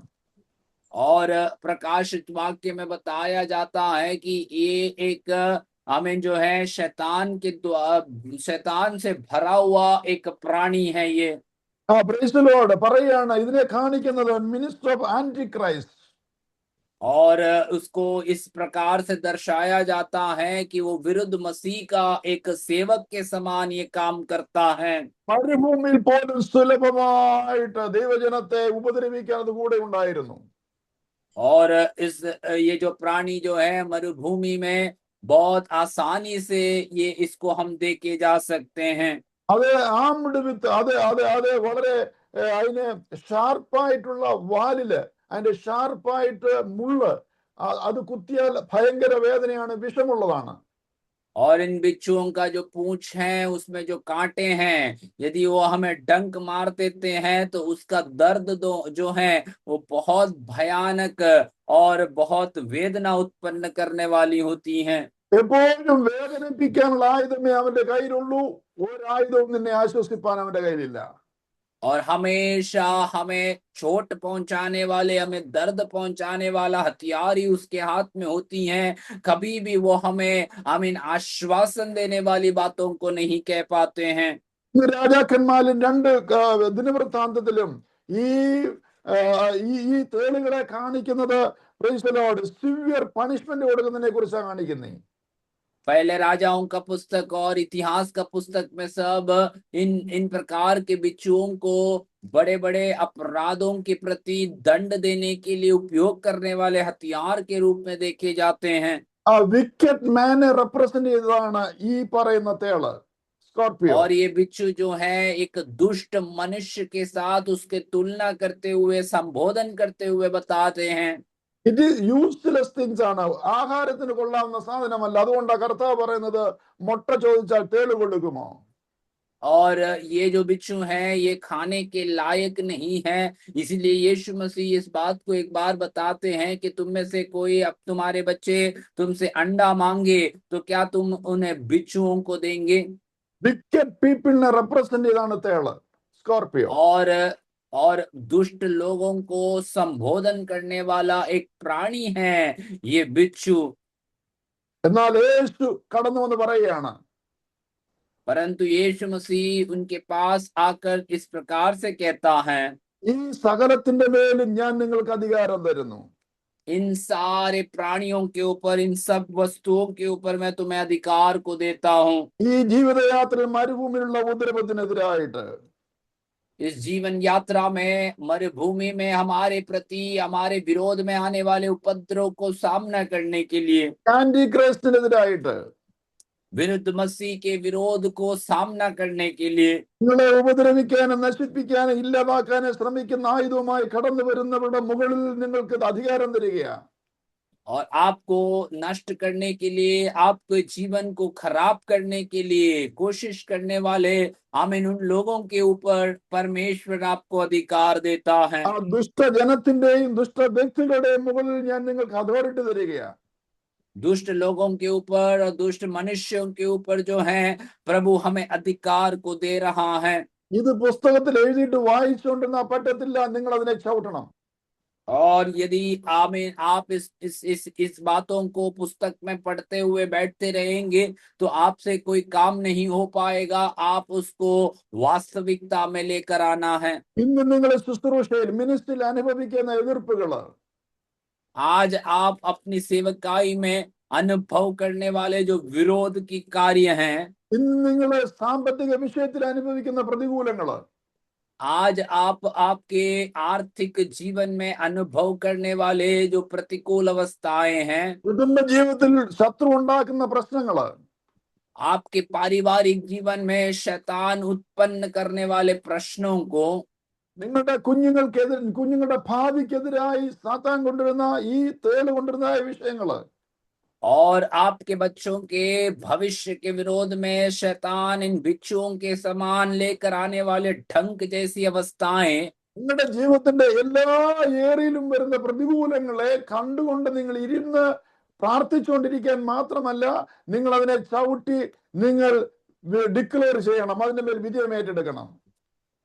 और प्रकाशित वाक्य में बताया जाता है कि ये एक आमीन जो है शैतान से भरा हुआ एक प्राणी है ये। Praise the Lord. പറയാണ് ഇതിനെ കാണിക്കുന്നത് മിനിസ്റ്റർ ഓഫ് ആന്റി ക്രൈസ്റ്റ്. और उसको इस प्रकार से दर्शाया जाता है कि वो विरुद्ध मसीह का एक सेवक के समान ये काम करता है। മരുഭൂമിയിൽ പോലും സുലഭമായിട്ട് ദൈവജനത്തെ ഉപദ്രവിക്കാൻ അത് കൂടെ ഉണ്ടായിരുന്നു. और इस ये जो प्राणी जो है मरुभूमि में बहुत आसानी से ये इसको हम देखे जा सकते हैं। അത് ആംഡ് വിത്ത് അത് വളരെ അതിന് ഷാർപ്പായിട്ടുള്ള വാലില് അതിന്റെ ഷാർപ്പായിട്ട് മുള്ള് അത് കുത്തിയാൽ ഭയങ്കര വേദനയാണ്, വിഷമുള്ളതാണ്. और इन बिच्छुओं का जो पूंछ है उसमें जो कांटे हैं, यदि वो हमें डंक मार देते हैं तो उसका दर्द जो है वो बहुत भयानक और बहुत वेदना उत्पन्न करने वाली होती हैं। എപ്പോഴും വേദനിപ്പിക്കാനുള്ള ആയുധമേ അവന്റെ കയ്യിലുള്ളൂ, ഒരായുധവും നിന്നെ ആശ്വസിപ്പാൻ അവന്റെ കയ്യിലില്ല. और हमेशा हमें चोट पहुंचाने वाले, हमें दर्द पहुंचाने वाला हथियार ही उसके हाथ में होती हैं। कभी भी वो हमें आश्वासन देने वाली बातों को नहीं कह पाते हैं। ഈ രാജാക്കന്മാരിലും രണ്ട് ദിനവൃത്താന്തത്തിലും ഈ ഈ തേളുകളെ കാണിക്കുന്നത് സിവിയർ പണിഷ്മെന്റ് കൊടുക്കുന്നതിനെ കുറിച്ചാണ് കാണിക്കുന്നത്. पहले राजाओं का पुस्तक और इतिहास का पुस्तक में सब इन प्रकार के बिच्छुओं को बड़े बड़े अपराधों के प्रति दंड देने के लिए उपयोग करने वाले हथियार के रूप में देखे जाते हैं। ആ വിക്കറ്റ് മാനെ റെപ്രസെന്റ് ചെയ്തതാണ് ഈ പറയുന്ന തേള്, സ്കോർപിയോ. और ये बिच्छू जो है एक दुष्ट मनुष्य के साथ उसके तुलना करते हुए, संबोधन करते हुए बताते हैं। ഇറ്റ് ഈസ് യൂസ്ലെസ് തിങ്സ് ആണ്, ആഹാരത്തിന് കൊള്ളാവുന്ന സാധനമല്ല. അതുകൊണ്ടാണ് കർത്താവ് പറയുന്നത് മുട്ട ചോദിച്ചാൽ തേള് കൊടുക്കുമോ. और ये जो बिच्छू है ये खाने के लायक नहीं है, इसलिए यीशु मसीह इस बात को एक बार बताते हैं कि तुम में से कोई, अब तुम्हारे बच्चे तुमसे अंडा मांगे तो क्या तुम उन्हें बिच्छुओं को देंगे। വിക്കറ്റ് പീപ്പിളിനെ റെപ്രസെന്റ് ചെയ്താണ് തേള്, സ്കോർപിയോ. और दुष्ट लोगों को संबोधन करने वाला एक प्राणी है ये बिच्छू। എന്നാൽ യേശു കടന്നു വന്ന് പറയുകയാണ്, परंतु यीशु मसीह उनके पास आकर इस प्रकार से कहता है, ഈ സകലത്തിന്റെ മേലും ഞാൻ നിങ്ങൾക്ക് അധികാരം തരുന്നു. इन सारे प्राणियों के ऊपर, इन सब वस्तुओं के ऊपर मैं तुम्हें अधिकार को देता हूँ। ഈ ജീവിതയാത്രയിൽ മരുഭൂമിയിലുള്ള ഉപദ്രവത്തിനെതിരായിട്ട്, इस जीवन यात्रा में, मरुभूमि में हमारे प्रति, हमारे विरोध में आने वाले उपद्रव को सामना करने के लिए, ആന്റി ക്രൈസ്റ്റിനെതിരായിട്ട്, विरुद्ध मसीह के विरोध को सामना करने के लिए, നിങ്ങളെ ഉപദ്രവിക്കാനും നശിപ്പിക്കാനും ഇല്ലാതാക്കാനും ശ്രമിക്കുന്ന ആയുധവുമായി കടന്നു വരുന്നവരുടെ മുകളിൽ നിങ്ങൾക്ക് അധികാരം തരികയാണ്. और आपको नष्ट करने के लिए, आपके जीवन को खराब करने के लिए कोशिश करने वाले आमीन उन लोगों के ऊपर परमेश्वर आपको अधिकार देता है। ആ ദുഷ്ടജനത്തിന്റെയും ദുഷ്ട വ്യക്തികളുടെയും മുകളിൽ ഞാൻ നിങ്ങൾക്ക് അതോറിറ്റി തരികയാണ്. दुष्ट लोगों के ऊपर और दुष्ट मनुष्यों के ऊपर जो है प्रभु हमें अधिकार को दे रहा है। ഇത് പുസ്തകത്തിൽ എഴുതിയിട്ട് വായിച്ചുകൊണ്ടിരുന്ന പറ്റത്തില്ല, നിങ്ങൾ അതിനെ ചവിട്ടണം. और यदि आमीन आप इस बातों को पुस्तक में पढ़ते हुए बैठते रहेंगे तो आपसे कोई काम नहीं हो पाएगा, आप उसको वास्तविकता में लेकर आना है। ഇന്ന് നിങ്ങൾ ശുശ്രൂഷയിൽ മിനിസ്ട്രിയിൽ അനുഭവിക്കുന്ന എതിർപ്പുകള്, आज आप अपनी सेवकाई में अनुभव करने वाले जो विरोध की कार्य हैं, ഇന്ന് നിങ്ങൾ സാമ്പത്തിക വിഷയത്തിൽ അനുഭവിക്കുന്ന പ്രതികൂലങ്ങള്, आज आप आपके आर्थिक जीवन में अनुभव करने वाले जो प्रतिकूल अवस्थाएं हैं, കുടുംബ ജീവിതത്തിൽ ശത്രു ഉണ്ടാക്കുന്ന പ്രശ്നങ്ങള്, आपके पारिवारिक जीवन में शैतान उत्पन्न करने वाले प्रश्नों को, നിങ്ങളുടെ കുഞ്ഞുങ്ങളുടെ ഭാവിക്കെതിരായി സാത്താൻ കൊണ്ടുവരുന്ന ഈ തേള് കൊണ്ടുവരുന്ന വിഷയങ്ങള്, और आपके बच्चों के भविष्य के विरोध में शैतान इन बिच्छुओं के समान लेकर आने वाले ढंक जैसी अवस्थाएं, നിങ്ങളുടെ ജീവിതത്തിന്റെ എല്ലാ ഏറിയിലും വരുന്ന പ്രതികൂലങ്ങളെ കണ്ടുകൊണ്ട് നിങ്ങൾ ഇരുന്ന് പ്രാർത്ഥിച്ചുകൊണ്ടിരിക്കാൻ മാത്രമല്ല, നിങ്ങൾ അതിനെ ചവിട്ടി നിങ്ങൾ ഡിക്ലെയർ ചെയ്യണം, അതിന്റെ മേൽ വിജയം ഏറ്റെടുക്കണം.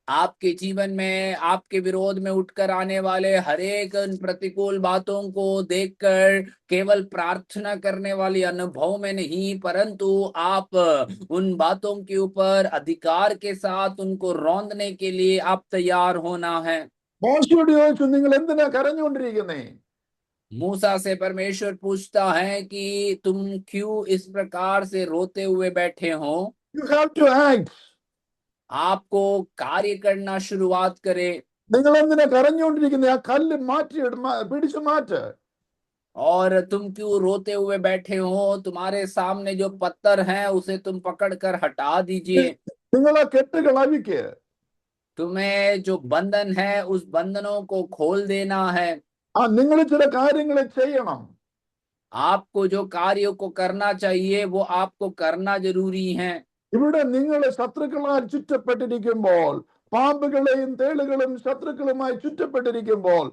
आपके जीवन में, आपके विरोध में उठकर आने वाले हर एक उन प्रतिकूल बातों को देखकर केवल प्रार्थना करने वाली अनुभव में नहीं, परंतु आप उन बातों के ऊपर अधिकार के साथ उनको रौंदने के लिए आप तैयार होना है। മോശയോട് ചോദിച്ചു, നിങ്ങൾ എന്തിനാ കരഞ്ഞുകൊണ്ടിരിക്കുന്നേ? मूसा से परमेश्वर पूछता है कि तुम क्यों इस प्रकार से रोते हुए बैठे हो। You have to act. आपको कार्य करना शुरुआत करे। നിങ്ങൾ എന്തിനാ കരഞ്ഞുകൊണ്ടിരിക്കുന്നേ? ആ കല്ല് പിടിച്ചു മാറ്റ്. और तुम क्यों रोते हुए बैठे हो? तुम्हारे सामने जो पत्थर है उसे तुम पकड़कर हटा दीजिए। നിങ്ങളെ കെട്ടുകൾ അഴിക്ക്. तुम्हें जो बंधन है उस बंधनों को खोल देना है। നിങ്ങൾ ചില കാര്യങ്ങൾ ചെയ്യണം. आपको जो कार्यों को करना चाहिए वो आपको करना जरूरी है। ഇവിടെ നിങ്ങൾ ശത്രുക്കളാൽ ചുറ്റപ്പെട്ടിരിക്കുമ്പോൾ, പാമ്പുകളെയും തേളുകളും ശത്രുക്കളുമായി ചുറ്റപ്പെട്ടിരിക്കുമ്പോൾ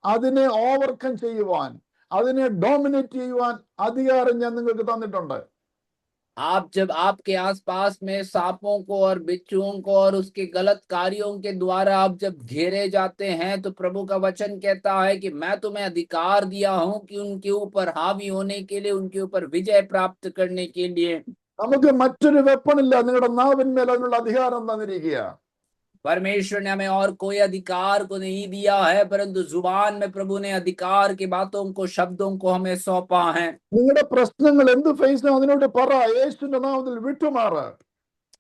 അതിനെ ഓവർകം ചെയ്യുവാൻ, അതിനെ ഡോമിനേറ്റ് ചെയ്യുവാൻ അധികാരം ഞാൻ നിങ്ങൾക്ക് തന്നിട്ടുണ്ട്. आप जब आपके आसपास में सांपों को और बिच्छुओं को और उसके गलत कार्यों के द्वारा आप जब घेरे जाते हैं, तो प्रभु का वचन कहता है कि मैं तुम्हें अधिकार दिया हूं कि उनके ऊपर हावी होने के लिए, उनके ऊपर विजय प्राप्त करने के लिए। നമുക്ക് മറ്റൊരു വെപ്പണില്ല, നിങ്ങളുടെ നാവിന്മേൽ അതിനുള്ള അധികാരം തന്നിരിക്കുക. परमेश्वर ने हमें और कोई अधिकार को नहीं दिया है, परंतु जुबान में प्रभु ने अधिकार की बातों को, शब्दों को हमें सौंपा है। നിങ്ങളുടെ പ്രശ്നങ്ങൾ എന്ത് ഫേസ് അതിനോട് പറ, യേശുവിന്റെ നാമത്തിൽ വിട്ടുമാറ്.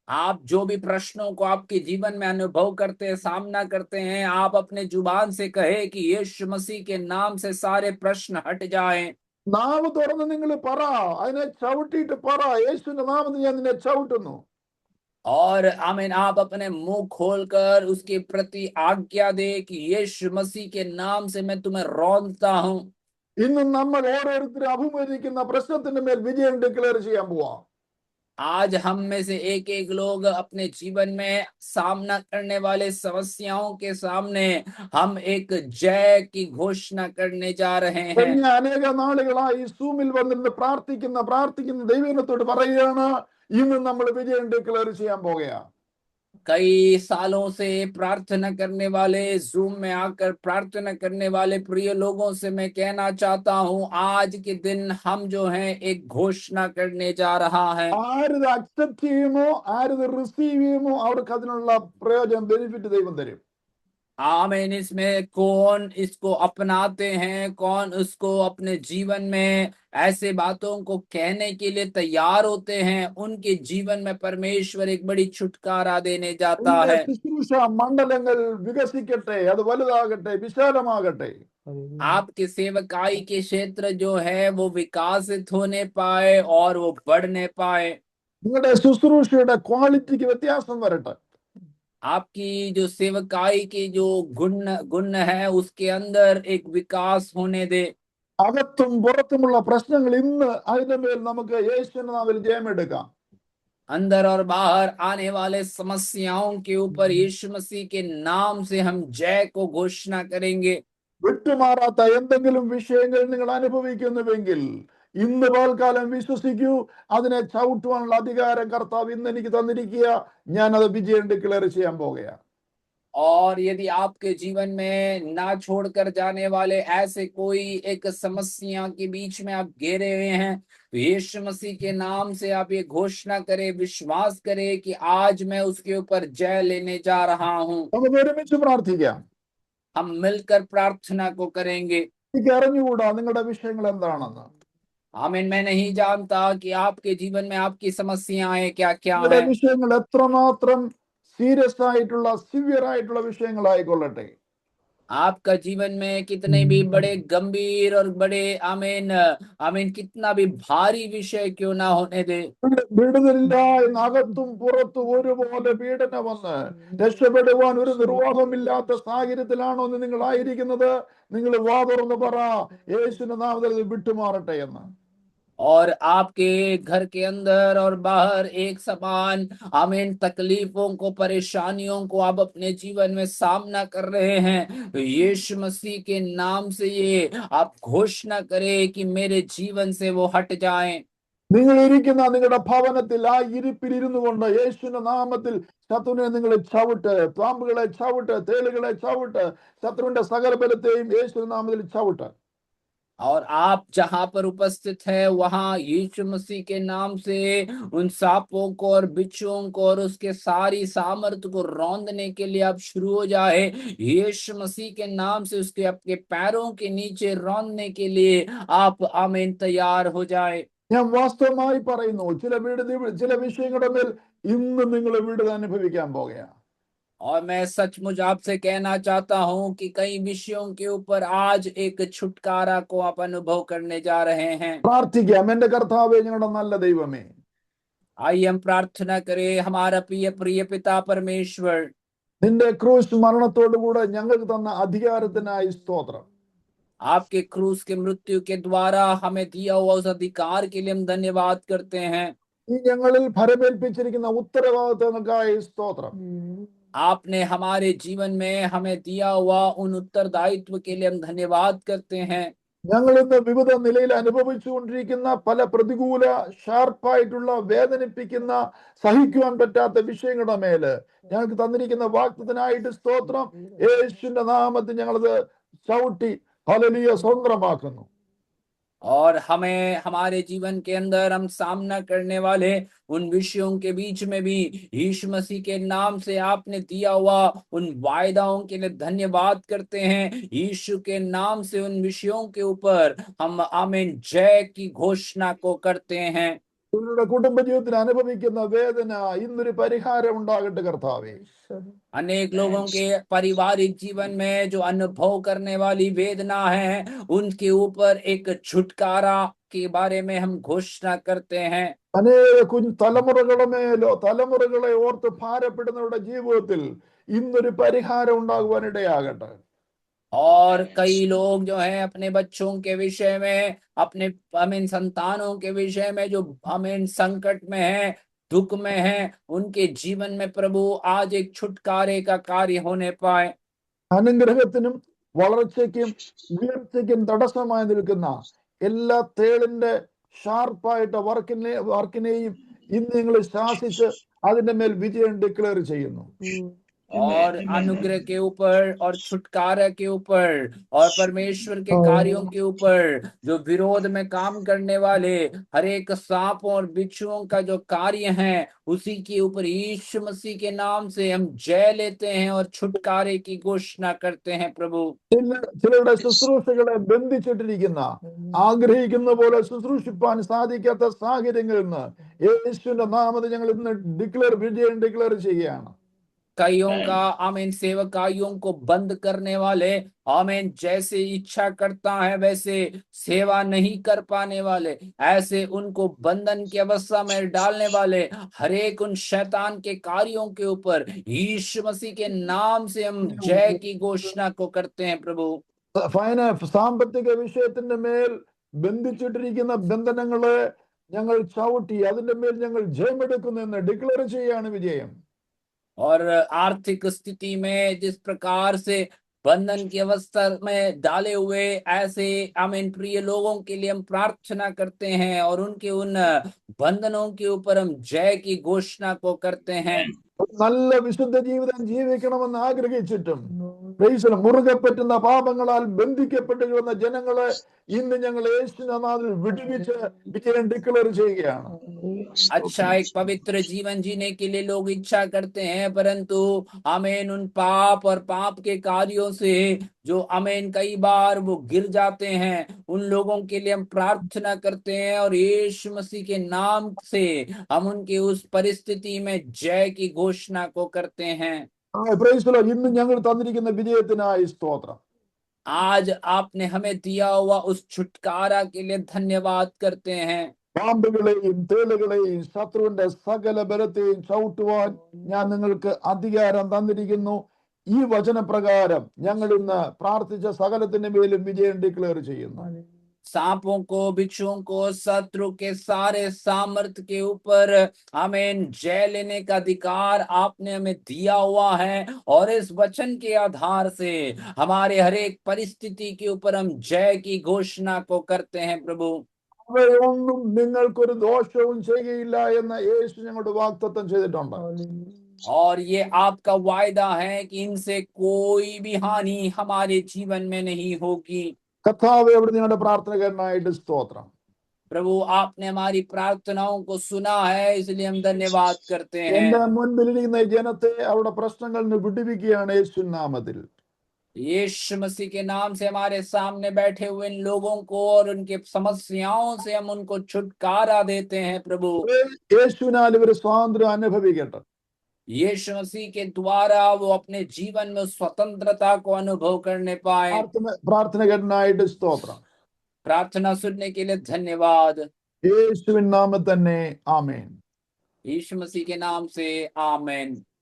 आप जो भी प्रश्नों को आपके जीवन में अनुभव करते हैं, सामना करते हैं, आप अपने जुबान से कहे कि यीशु मसीह के नाम से सारे प्रश्न हट जाएं। നാവ് തുറന്ന് നിങ്ങൾ പറ, അതിനെ ചവിട്ടിയിട്ട് പറ, യേശുവിന്റെ നാമത്തിൽ ഞാൻ നിന്നെ ചവിട്ടുന്നു. और आमीन, आप अपने मुंह खोलकर उसके प्रति आज्ञा दे कि यीशु मसीह के नाम से मैं तुम्हें रौंदता हूं। ഇന്നും നമ്മൾ ഓരോരുത്തരും അഭിമുഖീകരിക്കുന്ന പ്രശ്നത്തിന്റെ മേൽ വിജയം ഡിക്ലെയർ ചെയ്യാൻ പോവാം. आज हम में से एक एक लोग अपने जीवन में सामना करने वाले समस्याओं के सामने हम एक जय की घोषणा करने जा रहे हैं। കഴിഞ്ഞ അനേക നാളുകളായി ഈ സൂമിൽ വന്നിരുന്ന് പ്രാർത്ഥിക്കുന്ന ദൈവത്തോട് പറയുകയാണ്, ഇന്ന് നമ്മൾ വിജയം ഡിക്ലെയർ ചെയ്യാൻ പോകുകയാണ്. कई सालों से प्रार्थना करने वाले, जूम में आकर प्रार्थना करने वाले प्रिय लोगों से मैं कहना चाहता हूं, आज के दिन हम जो हैं एक घोषणा करने जा रहा है। ആരിത് അക്സെപ്റ്റ് ചെയ്യുമോ, ആരിത് റിസീവ് ചെയ്യുമോ, അവർക്ക് അതിനുള്ള പ്രയോജനം, ബെനിഫിറ്റ് ദൈവം തരും. आमीन। इसमें कौन इसको अपनाते हैं, कौन उसको अपने जीवन में ऐसे बातों को कहने के लिए तैयार होते हैं, उनके जीवन में परमेश्वर एक बड़ी छुटकारा देने जाता നിങ്ങളുടെ है। ശുശ്രൂഷ മണ്ഡലങ്ങൾ വികസിക്കട്ടെ, അത് വലുതാകട്ടെ, വിശാലമാകട്ടെ. आपके सेवकाई के क्षेत्र जो है वो विकासित होने पाए और वो बढ़ने पाए। നിങ്ങളുടെ ശുശ്രൂഷയുടെ ക്വാളിറ്റിക്ക് വ്യത്യാസം വരട്ടെ. आपकी जो सेवकाई की जो गुण है उसके अंदर एक विकास होने दे। അകത്തും പുറത്തുമുള്ള പ്രശ്നങ്ങൾ ഇന്ന് അതിന്റെ മേൽ നമുക്ക് യേശുവിന്റെ നാമത്തിൽ ജയമെടുക്കാം. अंदर और बाहर आने वाले समस्याओं के ऊपर यीशु मसीह के नाम से हम जय को घोषणा करेंगे। വിട്ടുമാറാത്ത എന്തെങ്കിലും വിഷയങ്ങൾ നിങ്ങൾ അനുഭവിക്കുന്നുവെങ്കിൽ ഇന്ന് പകൽക്കാലം വിശ്വസിക്കൂ, അതിനെ ചവിട്ടുവാനുള്ള അധികാരം കർത്താവ് ഇന്ന് എനിക്ക് തന്നിരിക്കുക. ഞാൻ അത് വിജയം ഡിക്ലെയർ ചെയ്യാൻ പോകുകയാണ്. और यदि आपके जीवन में ना छोड़कर जाने वाले ऐसे कोई एक समस्या के बीच में आप घेरे हुए हैं, तो यीशु मसीह के नाम से आप ये घोषणा करें, विश्वास करें कि आज मैं उसके ऊपर जय लेने जा रहा हूं। നമുക്ക് ഒരുമിച്ച് പ്രാർത്ഥിക്കാം. हम मिलकर प्रार्थना को करेंगे। എനിക്ക് അറിഞ്ഞുകൂടാ നിങ്ങളുടെ വിഷയങ്ങൾ എന്താണെന്ന്. आमीन। मैं नहीं जानता कि आपके जीवन में आपकी समस्याएं क्या क्या നിങ്ങളുടെ है। വിഷയങ്ങൾ എത്രമാത്രം സീരിയസ് ആയിട്ടുള്ള, സിവിയർ ആയിട്ടുള്ള വിഷയങ്ങളായിക്കൊള്ളട്ടെ. आपका जीवन में कितने भी बड़े गंभीर और बड़े आमीन आमीन कितना भी भारी विषय क्यों ना होने दे, വിടുതലില്ല എന്ന് അകത്തും പുറത്തും ഒരുപോലെ പീഡനം വന്ന് രക്ഷപ്പെടുവാൻ ഒരു നിർവാഹമില്ലാത്ത സാഹചര്യത്തിലാണോ നിങ്ങൾ ആയിരിക്കുന്നത്? നിങ്ങൾ വാ തുറന്ന് പറ, യേശുവിന്റെ നാമത്തിൽ ഇത് വിട്ടുമാറട്ടെ എന്ന്. और आपके घर के अंदर और बाहर एक समान आमीन तकलीफों को, परेशानियों को आप अपने जीवन में सामना कर रहे हैं, तो यीशु मसीह के नाम से ये आप घोषणा करें कि मेरे जीवन से वो हट जाएं। നിങ്ങൾ ഇരിക്കുന്ന നിങ്ങളുടെ ഭവനത്തിൽ ആ ഇരിപ്പിൽ ഇരുന്നു കൊണ്ട് യേശുവിന്റെ നാമത്തിൽ ശത്രുവിനെ നിങ്ങൾ ചവിട്ട്, പാമ്പുകളെ ചവിട്ട്, തേളുകളെ ചവിട്ട്, ശത്രുവിന്റെ സകല ബലത്തെയും യേശുവിന്റെ നാമത്തിൽ ചവിട്ട്. और आप जहां पर उपस्थित है वहां यीशु मसीह के नाम से उन सांपों को और बिच्छुओं को और उसके सारी सामर्थ्य को रौंदने के लिए आप शुरू हो जाए। यीशु मसीह के नाम से उसके आपके पैरों के नीचे रौंदने के लिए आप आमीन तैयार हो जाए। ഞാൻ വാസ്തവമായി പറയുന്നു, ചില വിഷയങ്ങളുടെ മേൽ ഇന്ന് നിങ്ങൾ വിടുതൽ അനുഭവിക്കാൻ പോകുകയാണ്. और मैं सचमुच आपसे कहना चाहता हूं कि कई विषयों के ऊपर आज एक छुटकारा को आप अनुभव करने जा रहे हैं। പ്രാർത്ഥിക്കാം. എന്റെ കർത്താവേ, ഞങ്ങളുടെ നല്ല ദൈവമേ, आइए हम प्रार्थना करें। हमारा प्रिय प्रिय पिता परमेश्वर, നിന്റെ ക്രൂശ് മരണത്തോടുകൂടെ ഞങ്ങൾക്ക് തന്ന അധികാരത്തിനായി സ്തോത്രം. आपके क्रूस के मृत्यु के द्वारा हमें दिया हुआ उस अधिकार के लिए हम धन्यवाद करते हैं। ഈ ഞങ്ങളിൽ ഫലമേൽപ്പിച്ചിരിക്കുന്ന ഉത്തരവാദിത്തങ്ങൾക്കായി സ്തോത്രം. आपने हमारे जीवन में हमें दिया हुआ उन उत्तरदायित्व के लिए हम धन्यवाद करते हैं। ഞങ്ങൾ ഇന്ന് വിവിധ നിലയിൽ അനുഭവിച്ചുകൊണ്ടിരിക്കുന്ന പല പ്രതികൂല ഷാർപ്പായിട്ടുള്ള വേദനിപ്പിക്കുന്ന സഹിക്കുവാൻ പറ്റാത്ത വിഷയങ്ങളുടെ മേല് ഞങ്ങൾക്ക് തന്നിരിക്കുന്ന വാഗ്ദത്തത്തിനായിട്ട് സ്തോത്രം. യേശുവിന്റെ നാമത്തിൽ ഞങ്ങളത് ചവിട്ടി ഹല്ലേലൂയ സ്വതന്ത്രമാക്കുന്നു. और हमें हमारे जीवन के अंदर हम सामना करने वाले उन विषयों के बीच में भी यीशु मसीह के नाम से आपने दिया हुआ उन वायदाओं के लिए धन्यवाद करते हैं। यीशु के नाम से उन विषयों के ऊपर हम आमीन जय की घोषणा को करते हैं। നിങ്ങളുടെ കുടുംബജീവിതത്തിൽ അനുഭവിക്കുന്ന വേദന ഇന്നൊരു പരിഹാരം ഉണ്ടാകട്ടെ കർത്താവേ. अनेक लोगों के पारिवारिक जीवन में जो अनुभव करने वाली वेदना है, उनके ऊपर एक छुटकारा के बारे में हम घोषणा करते हैं। അനേക തലമുറകളെ ഓർത്ത് ഭാരപ്പെടുന്നവരുടെ ജീവിതത്തിൽ ഇന്നൊരു പരിഹാരം ഉണ്ടാകുവാൻ ഇടയാകട്ടെ. और कई लोग जो हैं अपने बच्चों के विषय में, अपने आमीन संतानों के विषय में जो आमीन संकट में है, दुख में है, उनके जीवन में प्रभु आज एक छुटकारे का कार्य होने पाए। അനുഗ്രഹത്തിനും വളർച്ചയ്ക്കും ഉയർച്ചയ്ക്കും തടസ്സമായി നിൽക്കുന്ന എല്ലാ തേളിന്റെ ഷാർപ്പായിട്ട് വർക്കിനെയും ഇന്ന് നിങ്ങൾ ശാസിച്ച് അതിന്റെ മേൽ വിജയം ഡിക്ലെയർ ചെയ്യുന്നു. और अनुग्रह के ऊपर और छुटकारा के ऊपर और परमेश्वर के कार्यों के ऊपर जो विरोध में काम करने वाले हर एक सांपों और बिच्छुओं का जो कार्य है, उसी के ऊपर यीशु मसीह के नाम से हम जय लेते हैं और छुटकारे की घोषणा करते हैं। प्रभु ചിലരുടെ ശുശ്രൂഷകളെ ബന്ധിച്ചിട്ടിരിക്കുന്ന ആഗ്രഹിക്കുന്ന പോലെ ശുശ്രൂഷിപ്പാൻ സാധിക്കാത്ത സാഹചര്യങ്ങളിൽ നിന്ന് യേശുവിന്റെ നാമത്തിൽ ഞങ്ങൾ ഇന്ന് വിജയം ഡിക്ലെയർ ചെയ്യുകയാണ്. कईयों का आमीन सेवकाइयों को बंद करने वाले, आमीन जैसे इच्छा करता है वैसे सेवा नहीं कर पाने वाले, ऐसे उनको बंधन की अवस्था में डालने वाले हर एक उन शैतान के कार्यों के ऊपर यीशु मसीह के नाम से हम जय की घोषणा को करते हैं। प्रभु സാമ്പത്തിക വിഷയത്തിന്റെ മേൽ ബന്ധിച്ചിട്ടിരിക്കുന്ന ബന്ധനങ്ങളെ ഞങ്ങൾ ചവിട്ടി അതിന്റെ മേൽ ഞങ്ങൾ ജയമെടുക്കുന്നു എന്ന് ഡിക്ലെയർ ചെയ്യാണ് വിജയം. और आर्थिक स्थिति में जिस प्रकार से बंधन की अवस्था में डाले हुए ऐसे आमीन प्रिय लोगों के लिए हम प्रार्थना करते हैं और उनके उन बंधनों के ऊपर हम जय की घोषणा को करते हैं। നല്ല വിശുദ്ധ ജീവിതം ജീവിക്കണമെന്ന് ആഗ്രഹിച്ചിട്ടും മുറുകെ പറ്റുന്ന പാപങ്ങളാൽ ബന്ധിക്കപ്പെട്ടിരുന്ന ജനങ്ങളെ ഇന്ന് ഞങ്ങൾ യേശുവിന്റെ നാമത്തിൽ വിടുവിച്ച് വിജയം ഡിക്ലെയർ ചെയ്യുകയാണ്. अच्छा एक पवित्र जीवन जीने के लिए लोग इच्छा करते हैं, परंतु आमीन उन पाप और पाप के कार्यों से जो आमीन कई बार वो गिर जाते हैं, उन लोगों के लिए हम प्रार्थना करते हैं और यीशु मसीह के नाम से हम उनकी उस परिस्थिति में जय की घोषणा को करते हैं। ഇന്ന് ഞങ്ങൾ തന്നിരിക്കുന്ന വിജയത്തിനായി സ്തോത്രം. आज आपने हमें दिया हुआ उस छुटकारा के लिए धन्यवाद करते हैं। പാമ്പുകളെയും തേളുകളെയും ശത്രുവിന്റെ സകല ബലത്തെയും ചവിട്ടുവാൻ ഞാൻ നിങ്ങൾക്ക് അധികാരം തന്നിരിക്കുന്നു. ഈ വചനപ്രകാരം ഞങ്ങൾ ഇന്ന് പ്രാർത്ഥിച്ച സകലത്തിന്റെ മേലും വിജയം ഡിക്ലെയർ ചെയ്യുന്നു. सांपों को, बिच्छुओं को, शत्रु के सारे सामर्थ के ऊपर आमीन जय लेने का अधिकार आपने हमें दिया हुआ है और इस वचन के आधार से हमारे हर एक परिस्थिति के ऊपर हम जय की घोषणा को करते हैं। प्रभु അവയൊന്നും നിങ്ങൾക്കൊരു ദോഷവും ചെയ്യുകയില്ല എന്ന് യേശു ഞങ്ങളുടെ വാഗ്ദത്തം ചെയ്തിട്ടുണ്ട്. और ये आपका वायदा है कि इनसे कोई भी हानि हमारे जीवन में नहीं होगी। കർത്താവേ, അവിടെ നിങ്ങളുടെ പ്രാർത്ഥനകരനായിട്ട് സ്തോത്രം. प्रभु आपने हमारी प्रार्थनाओं को सुना है, इसलिए हम धन्यवाद करते हैं। എന്റെ മുൻപിലിരിക്കുന്ന ഈ ജനത്തെ അവരുടെ പ്രശ്നങ്ങളിൽ നിന്ന് വിടുവിക്കുകയാണ് യേശു നാമത്തിൽ. यीशु मसीह के नाम से हमारे सामने बैठे हुए इन लोगों को और उनके समस्याओं से हम उनको छुटकारा देते हैं। प्रभु യേശുവിനാൽ ഇവർ സ്വാതന്ത്ര്യം അനുഭവിക്കട്ടെ. यीशु मसीह के द्वारा वो अपने जीवन में स्वतंत्रता को अनुभव करने पाए। പ്രാർത്ഥന കേട്ടനായിട്ട് സ്തോത്രം. प्रार्थना सुनने के लिए धन्यवाद। യേശുവിൻ നാമത്തിൽ തന്നെ ആമേൻ. यीशु मसीह के नाम से आमेन।